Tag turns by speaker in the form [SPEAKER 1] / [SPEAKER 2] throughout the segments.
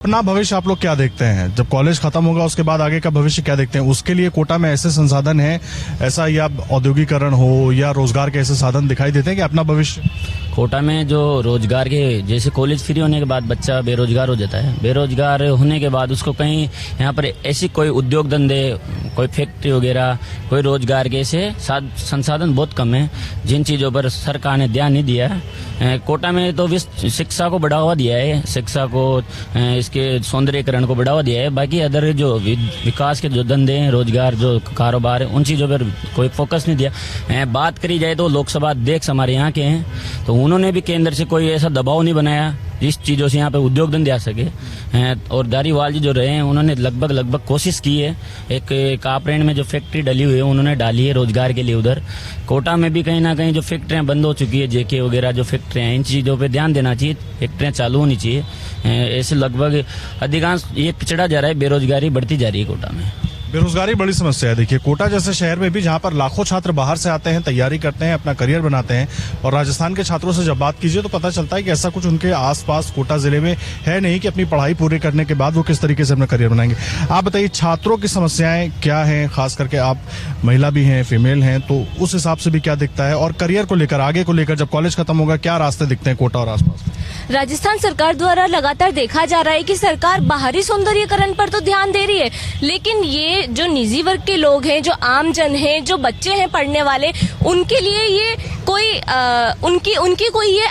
[SPEAKER 1] अपना भविष्य आप लोग क्या देखते हैं? जब कॉलेज खत्म होगा उसके बाद आगे का भविष्य क्या देखते हैं? उसके लिए कोटा में ऐसे संसाधन है, ऐसा या औद्योगिकरण हो या रोजगार के ऐसे साधन दिखाई देते हैं कि अपना भविष्य?
[SPEAKER 2] कोटा में जो रोजगार के, जैसे कॉलेज फ्री होने के बाद बच्चा बेरोजगार हो जाता है, बेरोजगार होने के बाद उसको कहीं यहाँ पर ऐसी कोई उद्योग धंधे, कोई फैक्ट्री वगैरह, कोई रोजगार के ऐसे संसाधन बहुत कम है जिन चीज़ों पर सरकार ने ध्यान नहीं दिया है। कोटा में तो शिक्षा को बढ़ावा दिया है, शिक्षा को, इसके सौंदर्यीकरण को बढ़ावा दिया है। बाकी अदर जो विकास के जो धंधे हैं, रोजगार जो कारोबार है, उन चीज़ों पर कोई फोकस नहीं दिया। बात करी जाए तो लोकसभा अध्यक्ष हमारे यहाँ के हैं, तो उन्होंने भी केंद्र से कोई ऐसा दबाव नहीं बनाया जिस चीज़ों से यहाँ पे उद्योग धंधे आ सके। और धारीवाल जी जो रहे हैं उन्होंने लगभग कोशिश की है। एक कापरेन में जो फैक्ट्री डली हुई है उन्होंने डाली है रोजगार के लिए उधर। कोटा में भी कहीं ना कहीं जो फैक्ट्रियाँ बंद हो चुकी है, जेके वगैरह जो फैक्ट्रियाँ हैं, इन चीज़ों पे ध्यान देना चाहिए, फैक्ट्रियाँ चालू होनी चाहिए। ऐसे लगभग अधिकांश ये पिछड़ा जा रहा है, बेरोजगारी बढ़ती जा रही है कोटा में।
[SPEAKER 1] बेरोजगारी बड़ी समस्या है। देखिए कोटा जैसे शहर में भी जहाँ पर लाखों छात्र बाहर से आते हैं, तैयारी करते हैं, अपना करियर बनाते हैं, और राजस्थान के छात्रों से जब बात कीजिए तो पता चलता है कि ऐसा कुछ उनके आसपास कोटा जिले में है नहीं कि अपनी पढ़ाई पूरी करने के बाद वो किस तरीके से अपना करियर बनाएंगे। आप बताइए छात्रों की समस्याएं क्या हैं? खास करके आप महिला भी हैं, फीमेल हैं, तो उस हिसाब से भी क्या दिखता है? और करियर को लेकर, आगे को लेकर, जब कॉलेज खत्म होगा क्या रास्ते दिखते हैं कोटा और आसपास?
[SPEAKER 3] राजस्थान सरकार द्वारा लगातार देखा जा रहा है कि सरकार बाहरी सौंदर्यीकरण पर तो ध्यान दे रही है, लेकिन ये जो निजी वर्ग के लोग हैं, जो आम जन हैं, जो बच्चे हैं पढ़ने वाले, उनके लिए ये कोई उनकी कोई ये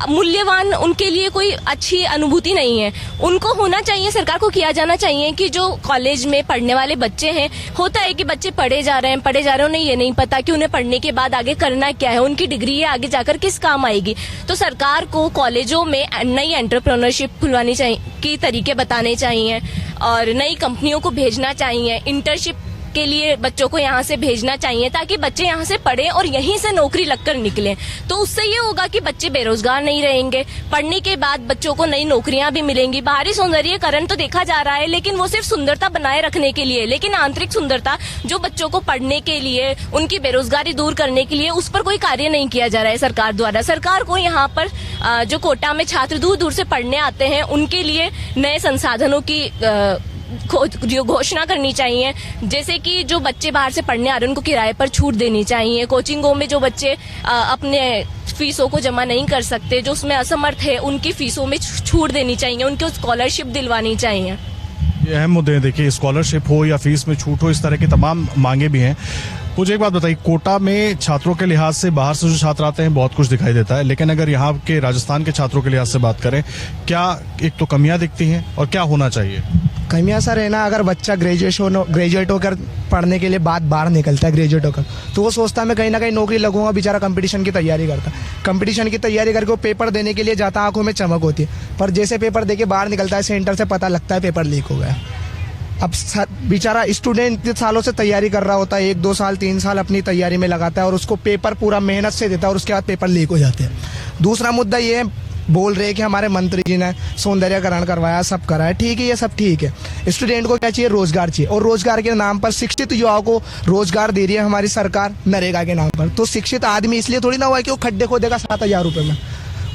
[SPEAKER 3] मूल्यवान, उनके लिए कोई अच्छी अनुभूति नहीं है। उनको होना चाहिए, सरकार को किया जाना चाहिए कि जो कॉलेज में पढ़ने वाले बच्चे हैं, होता है कि बच्चे पढ़े जा रहे हैं, उन्हें ये नहीं पता कि उन्हें पढ़ने के बाद आगे करना क्या है, उनकी डिग्री है आगे जाकर किस काम आएगी। तो सरकार को कॉलेजों में नई एंटरप्रेन्योरशिप खुलवानी चाहिए, की तरीके बताने चाहिए, और नई कंपनियों को भेजना चाहिए, इंटर्नशिप के लिए बच्चों को यहाँ से भेजना चाहिए ताकि बच्चे यहाँ से पढ़ें और यहीं से नौकरी लगकर निकलें। तो उससे ये होगा कि बच्चे बेरोजगार नहीं रहेंगे, पढ़ने के बाद बच्चों को नई नौकरियां भी मिलेंगी। बाहरी सौंदर्यीकरण तो देखा जा रहा है, लेकिन वो सिर्फ सुंदरता बनाए रखने के लिए, लेकिन आंतरिक सुंदरता जो बच्चों को पढ़ने के लिए, उनकी बेरोजगारी दूर करने के लिए, उस पर कोई कार्य नहीं किया जा रहा है सरकार द्वारा। सरकार को यहाँ पर जो कोटा में छात्र दूर दूर से पढ़ने आते हैं उनके लिए नए संसाधनों की घोषणा करनी चाहिए। जैसे कि जो बच्चे बाहर से पढ़ने आ रहे हैं उनको किराए पर छूट देनी चाहिए। कोचिंगों में जो बच्चे अपने फीसों को जमा नहीं कर सकते, जो उसमें असमर्थ है, उनकी फीसों में छूट देनी चाहिए, उनको स्कॉलरशिप दिलवानी चाहिए।
[SPEAKER 1] ये अहम मुद्दे हैं। देखिए स्कॉलरशिप हो या फीस में छूट हो, इस तरह की तमाम मांगे भी हैं। मुझे एक बात बताइए, कोटा में छात्रों के लिहाज से बाहर से जो छात्र आते हैं बहुत कुछ दिखाई देता है, लेकिन अगर यहाँ के राजस्थान के छात्रों के लिहाज से बात करें, क्या एक तो कमियां दिखती हैं और क्या होना चाहिए?
[SPEAKER 4] कमियां सर है ना, अगर बच्चा ग्रेजुएट होकर पढ़ने के लिए बाहर निकलता है, ग्रेजुएट होकर, तो वो सोचता है मैं कहीं ना कहीं नौकरी लगूंगा। बेचारा कंपटीशन की तैयारी करता, कंपटीशन की तैयारी करके वो पेपर देने के लिए जाता, आंखों में चमक होती है, पर जैसे पेपर देके बाहर निकलता है सेंटर से, पता लगता है पेपर लीक हो गया। अब बेचारा स्टूडेंट इतने सालों से तैयारी कर रहा होता है, 1 2 साल 3 साल अपनी तैयारी में लगाता है, और उसको पेपर पूरा मेहनत से देता है और उसके बाद पेपर लीक हो जाते हैं। दूसरा मुद्दा ये बोल रहे हैं कि हमारे मंत्री जी ने सौंदर्यीकरण करवाया, सब कराया, ठीक है, ये सब ठीक है। स्टूडेंट को क्या चाहिए? रोजगार चाहिए, और रोजगार के नाम पर शिक्षित युवाओं को रोजगार दे रही है हमारी सरकार नरेगा के नाम पर। तो शिक्षित आदमी इसलिए थोड़ी ना हुआ कि वो खड्डे खोदेगा 7,000 रुपये में।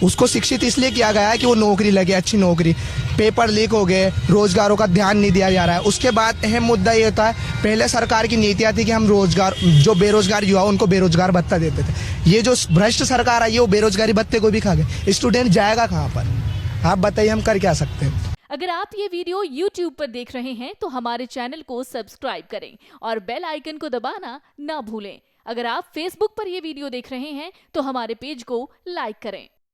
[SPEAKER 4] उसको शिक्षित इसलिए किया गया है कि वो नौकरी लगे, अच्छी नौकरी। पेपर लीक हो गए, रोजगारों का ध्यान नहीं दिया जा रहा है। उसके बाद अहम मुद्दा ये होता है, पहले सरकार की नीतियां थी कि हम रोजगार, जो बेरोजगार युवा उनको बेरोजगार भत्ता देते थे। ये जो भ्रष्ट सरकार आई है वो बेरोजगारी भत्ते को भी खा गए। स्टूडेंट जाएगा कहाँ पर? आप बताइए, हम कर क्या सकते हैं?
[SPEAKER 5] अगर आप ये वीडियो YouTube पर देख रहे हैं तो हमारे चैनल को सब्सक्राइब करें और बेल आइकन को दबाना ना भूलें। अगर आप Facebook पर ये वीडियो देख रहे हैं तो हमारे पेज को लाइक करें।